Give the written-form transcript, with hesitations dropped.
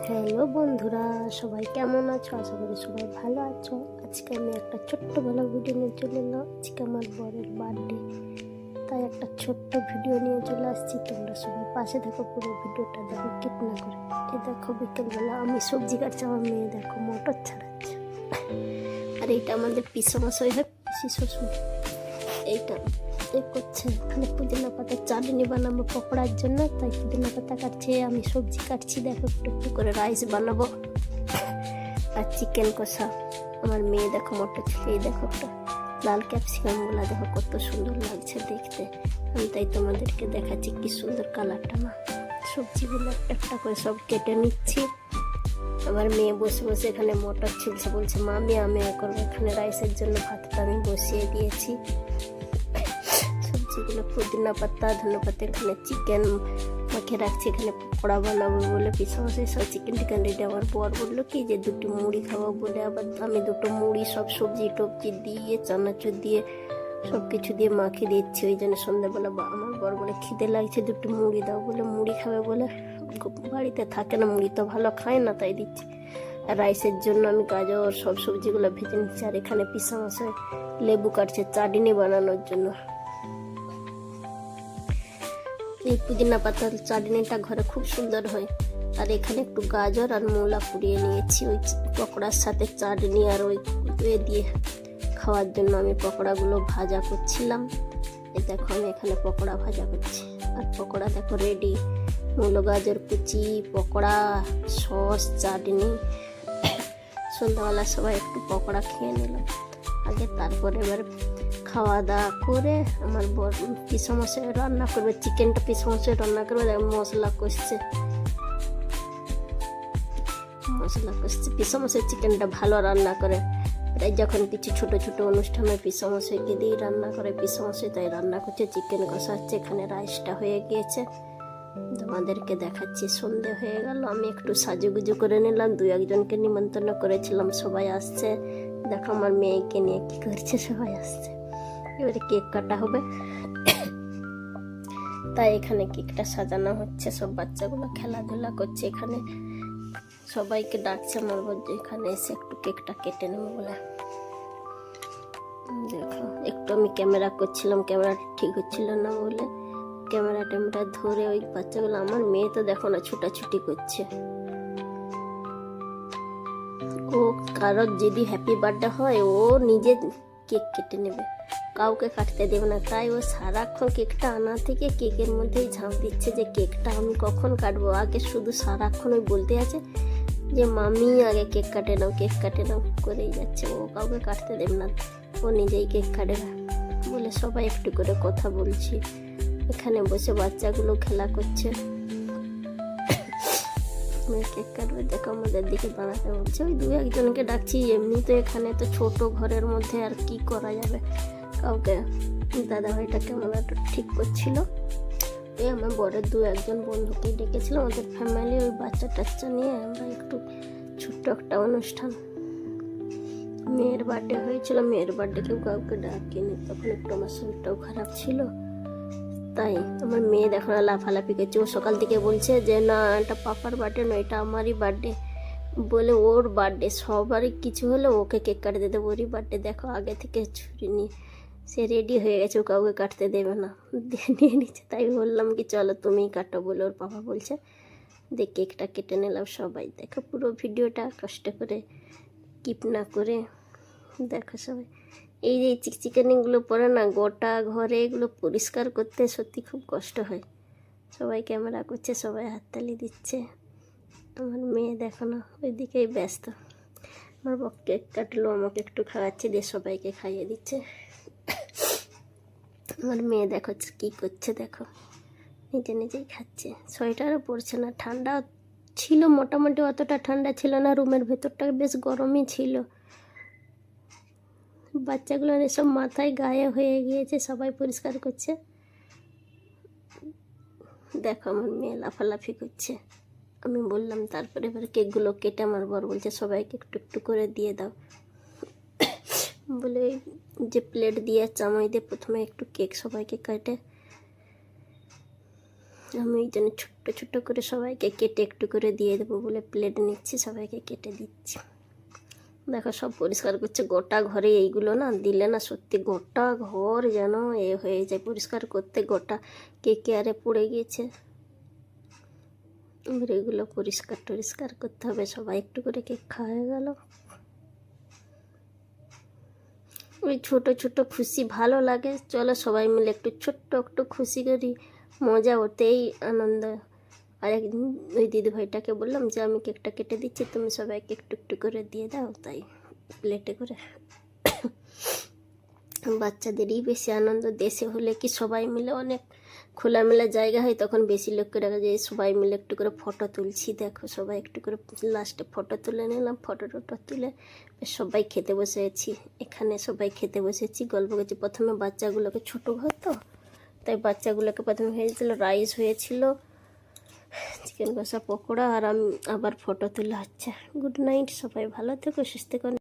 Hello বন্ধুরা, সবাই কেমন আছো? আশা করি সবাই ভালো আছো। আজকে আমি একটা ছোট্ট বেলা ভিডিও নিয়ে চলে এলাম। আজকে আমার বরের বার্থডে, তাই একটা ছোট্ট ভিডিও নিয়ে চলে আসছি। তোমরা সবাই পাশে থাকো, পুরো ভিডিওটা দেখো, কিপ না করে। এই দেখো বিকেলবেলা আমি সবজি কাটছি, আমার মেয়ে দেখো মটর ছাড়াচ্ছে। আর এইটা আমাদের পিসমশাই হয়, পিসি শ্বশুর। এইটা করছে এখানে পুদিনা পাতার চাটনি বানাবো পকোড়ার জন্য, তাই পুদিনা পাতা কাটছে, আমি সবজি কাটছি। দেখো একটু একটু করে রাইস বানাবো আর চিকেন কষা। আমার মেয়ে দেখো মটর ছিলিয়ে, দেখো একটা লাল ক্যাপসিকাম গুলা দেখো কত সুন্দর লাগছে দেখতে। আমি তাই তোমাদেরকে দেখাচ্ছি কি সুন্দর কালারটা। না সবজিগুলো একটা একটা করে সব কেটে নিচ্ছি। আমার মেয়ে বসে বসে এখানে মটর ছিলছে, বলছে মামি আমি করবো। এখানে রাইসের জন্য ভাতটা আমি বসিয়ে দিয়েছি। সবজিগুলো পুদিনা পাতা, ধনে পাতা, এখানে চিকেন মাখিয়ে রাখছি। এখানে পকোড়া বানাবো বলে পিসমশাই সব চিকেন টিকেন রেডি। আমার বর বললো কি যে দুটো মুড়ি খাওয়া বলে, আবার আমি দুটো মুড়ি সব সবজি টবজি দিয়ে চানাচুর দিয়ে সব কিছু দিয়ে মাখিয়ে দিচ্ছি। ওই জন্য সন্ধ্যাবেলা আমার বর বলে খিদে লাগছে, দুটো মুড়ি দাও বলে, মুড়ি খাবে বলে। বাড়িতে থাকে না, মুড়ি তো ভালো খায় না, তাই দিচ্ছি। আর রাইসের জন্য আমি গাজর সব সবজিগুলো ভেজে নিচ্ছি। আর এখানে পিসমশাই লেবু কাটছে চাটনি বানানোর জন্য। এই পুদিনা পাতার চাটনিটা ঘরে খুব সুন্দর হয়। আর এখানে একটু গাজর আর মূলা পুড়িয়ে নিয়েছি ওই পকোড়ার সাথে চাটনি আর ওই দিয়ে খাওয়ার জন্য। আমি পকোড়াগুলো ভাজা করছিলাম। এই দেখো আমি এখানে পকোড়া ভাজা করছি। আর পকোড়া দেখো রেডি, মূলো গাজর কুচি, পকোড়া, সস, চাটনি। সন্ধ্যাবেলা সবাই একটু পকোড়া খেয়ে নিলাম আগে, তারপরে এবার খাওয়া দাওয়া করে আমার বর পিসমশাই রান্না করবে চিকেনটা। পিসমশাই রান্না করবে, মশলা কষছে পিসমশাই চিকেনটা ভালো রান্না করে। তাই যখন কিছু ছোট ছোট অনুষ্ঠানে পিসমশাইকে দিয়ে রান্না করে পিসমশাই, তাই রান্না করছে, চিকেন কষাচ্ছে। এখানে রাইসটা হয়ে গিয়েছে, তোমাদেরকে দেখাচ্ছি। সন্ধে হয়ে গেল, আমি একটু সাজুগুজু করে নিলাম। দু একজনকে নিমন্ত্রণ করেছিলাম, সবাই আসছে। দেখো আমার মেয়েকে নিয়ে কি করছে, সবাই আসছে। এবারে কেক কাটা হবে, তাই এখানে কেকটা সাজানো হচ্ছে। সব বাচ্চাগুলো খেলাধুলা করছে, এখানে সবাইকে ডাকছে আমার বর যে এখানে এসে একটু কেকটা কেটে নেবো বলে। দেখো একটু আমি ক্যামেরা করছিলাম, ক্যামেরাটা ঠিক হচ্ছিল না বলে ক্যামেরা ধরে ওই বাচ্চাগুলো। আমার মেয়ে তো দেখো না ছুটাছুটি করছে। ও কারোর যদি হ্যাপি বার্থডে হয় ও নিজে কেক কেটে নেবে, কাউকে কাটতে দেবে না। তাই ও সারাক্ষণ কেকটা আনা থেকে কেকের মধ্যেই ঝাঁপ দিচ্ছে যে কেকটা আমি কখন কাটবো। আগে শুধু সারাক্ষণ ওই বলতে আছে যে মামি আগে কেক কাটে নাও, কেক কাটে নাও করেই যাচ্ছে। ও কাউকে কাটতে দেবে না, ও নিজেই কেক কাটে বলে সবাই একটু করে কথা বলছি। এখানে বসে বাচ্চাগুলো খেলা করছে, কেক কাটবে। দেখো আমাদের দিকে দাঁড়াতে বলছে, ওই দু একজনকে ডাকছি। এমনি তো এখানে তো ছোট ঘরের মধ্যে আর কি করা যাবে কাউকে। দাদা ভাইটা ক্যামেরাটা ঠিক করছিল। এই আমার বরের দু একজন বন্ধুকে ডেকেছিল, আমাদের ফ্যামিলি ওই বাচ্চা টাচ্চা নিয়ে আমরা একটু ছোট্ট একটা অনুষ্ঠান। মেয়ের বার্থডে হয়েছিল, মেয়ের বার্থডে কেউ কাউকে ডাকিনি, তখন একটু আমার শরীরটাও খারাপ ছিল। তাই আমার মেয়ে দেখো না লাফালাফি করছে। ও সকাল থেকে বলছে যে না এটা পাপার বার্থডে নয়, এটা আমারই বার্থডে বলে। ওর বার্থডে, সবারই কিছু হলে ওকে কেক কাটতে দেবো, ওরই বার্থডে। দেখো আগে থেকে ছুরি নিয়ে সে রেডি হয়ে গেছে, ও কাউকে কাটতে দেবে না, নিয়ে নিচ্ছে। তাই বললাম কি চলো তুমিই কাটো বলে ওর পাপা বলছে। দেখ কেকটা কেটে নিলাম। সবাই দেখো পুরো ভিডিওটা কষ্ট করে কিপ না করে দেখো সবাই। এই যে চিকচিকানিগুলো পরে না গোটা ঘরে, এগুলো পরিষ্কার করতে সত্যি খুব কষ্ট হয়। সবাই ক্যামেরা করছে, সবাই হাততালি দিচ্ছে। আমার মেয়ে দেখো না ওইদিকেই ব্যস্ত। আমার বক কেক কাটলো, আমাকে একটু খাওয়াচ্ছে, দিয়ে সবাইকে খাইয়ে দিচ্ছে। আমার মেয়ে দেখো কি করছে, দেখো নিজে নিজেই খাচ্ছে। সোয়েটারও পরছে না, ঠান্ডা ছিল মোটামুটি, অতটা ঠান্ডা ছিল না। রুমের ভেতরটা বেশ গরমই ছিল। বাচ্চাগুলোর এসব মাথায় গায়ে হয়ে গিয়েছে, সবাই পরিষ্কার করছে। দেখো আমার মেয়ে লাফালাফি করছে। আমি বললাম তারপরে এবার কেকগুলো কেটে আমার বর বলছে সবাইকে একটু একটু করে দিয়ে দাও বলে যে প্লেট দিয়ে চামচ দিয়ে প্রথমে একটু কেক সবাইকে কেটে আমি ওই জন্য ছোট্ট ছোট্ট করে সবাইকে কেটে একটু করে দিয়ে দেবো বলে প্লেট নিচ্ছি, সবাইকে কেটে দিচ্ছি। দেখো সব পরিষ্কার করছে, গোটা ঘরে এইগুলো না দিলে না সত্যি গোটা ঘর যেন হয়ে যায় পরিষ্কার করতে, গোটা কেকে আরে পড়ে গিয়েছে। এবার এগুলো পরিষ্কার টরিষ্কার করতে হবে। সবাই একটু করে কেক খাওয়া গেল। ওই ছোট ছোট খুশি ভালো লাগে, চলো সবাই মিলে একটু ছোট্ট একটু খুশি করি, মজা ওতেই আনন্দ। আর একদিন ওই দিদিভাইটাকে বললাম যে আমি কেকটা কেটে দিচ্ছি, তুমি সবাইকে একটু একটু করে দিয়ে দাও, তাই প্লেটে করে। বাচ্চাদেরই বেশি আনন্দ, দেশে হলে কি সবাই মিলে অনেক খোলামেলা জায়গা হয়, তখন বেশি লোককে রাখা যায়, সবাই মিলে একটু করে ফটো তুলছি। দেখো সবাই একটু করে লাস্টে ফটো তুলে নিলাম, ফটো টটো তুলে সবাই খেতে বসেছি। এখানে সবাই খেতে বসেছি, গল্প করছি। প্রথমে বাচ্চাগুলোকে, ছোটো ঘর তো তাই বাচ্চাগুলোকে প্রথমে হয়েছিল রাইস হয়েছিল, চিকেন কষা, পকোড়া, আর আমি আবার ফটো তোলা হচ্ছে। গুড নাইট, সবাই ভালো থেকো, সুস্থ থেকো।